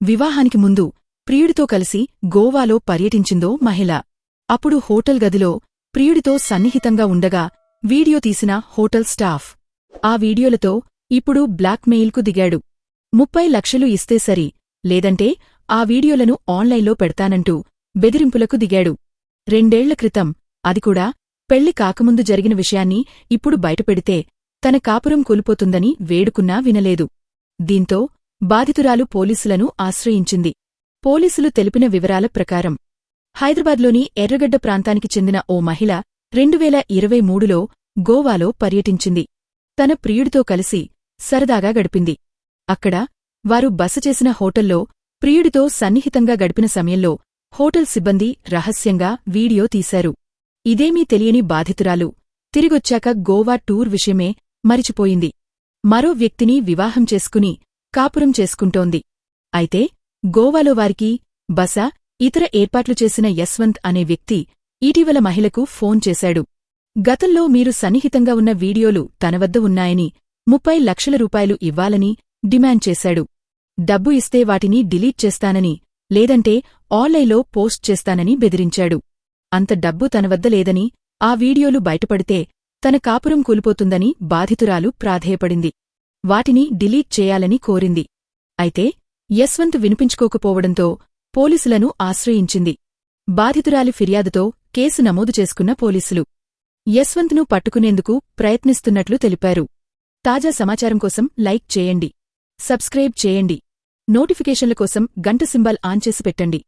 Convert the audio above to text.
వివాహానికి ముందు ప్రియుడితో కలిసి గోవాలో పర్యటించిందో మహిళ. అప్పుడు హోటల్ గదిలో ప్రియుడితో సన్నిహితంగా ఉండగా వీడియో తీసిన హోటల్ స్టాఫ్. ఆ వీడియోలతో ఇప్పుడు బ్లాక్మెయిల్కు దిగాడు. 30 లక్షలు ఇస్తే సరి, లేదంటే ఆ వీడియోలను ఆన్లైన్లో పెడతానంటూ బెదిరింపులకు దిగాడు. 2 ఏళ్ల క్రితం, అదికూడా పెళ్లి కాకముందు జరిగిన విషయాన్ని ఇప్పుడు బయటపెడితే తన కాపురం కూలిపోతుందని వేడుకున్నా వినలేదు. దీంతో బాధితురాలు పోలీసులను ఆశ్రయించింది. పోలీసులు తెలిపిన వివరాల ప్రకారం హైదరాబాద్లోని ఎర్రగడ్డ ప్రాంతానికి చెందిన ఓ మహిళ 2023లో గోవాలో పర్యటించింది. తన ప్రియుడితో కలిసి సరదాగా గడిపింది. అక్కడ వారు బస చేసిన హోటల్లో ప్రియుడితో సన్నిహితంగా గడిపిన సమయంలో హోటల్ సిబ్బంది రహస్యంగా వీడియో తీశారు. ఇదేమీ తెలియని బాధితురాలు తిరిగొచ్చాక గోవా టూర్ విషయమే మరిచిపోయింది. మరో వ్యక్తిని వివాహం చేసుకుని కాపురం చేసుకుంటోంది. అయితే గోవాలో వారికి బస, ఇతర ఏర్పాట్లు చేసిన యశ్వంత్ అనే వ్యక్తి ఇటీవల మహిళకు ఫోన్ చేశాడు. గతంలో మీరు సన్నిహితంగా ఉన్న వీడియోలు తనవద్ద ఉన్నాయని, 30 లక్షల రూపాయలు ఇవ్వాలని డిమాండ్ చేశాడు. డబ్బు ఇస్తే వాటిని డిలీట్ చేస్తానని, లేదంటే ఆన్లైన్లో పోస్ట్ చేస్తానని బెదిరించాడు. అంత డబ్బు తనవద్ద లేదని, ఆ వీడియోలు బయటపడితే తన కాపురం కూలిపోతుందని బాధితురాలు ప్రాధేయపడింది. వాటిని డిలీట్ చేయాలని కోరింది. అయితే యశ్వంత్ వినిపించుకోకపోవడంతో పోలీసులను ఆశ్రయించింది. బాధితురాలి ఫిర్యాదుతో కేసు నమోదు చేసుకున్న పోలీసులు యశ్వంత్ను పట్టుకునేందుకు ప్రయత్నిస్తున్నట్లు తెలిపారు. తాజా సమాచారం కోసం లైక్ చేయండి, సబ్స్క్రైబ్ చేయండి, నోటిఫికేషన్ల కోసం గంట సింబల్ ఆన్ చేసి పెట్టండి.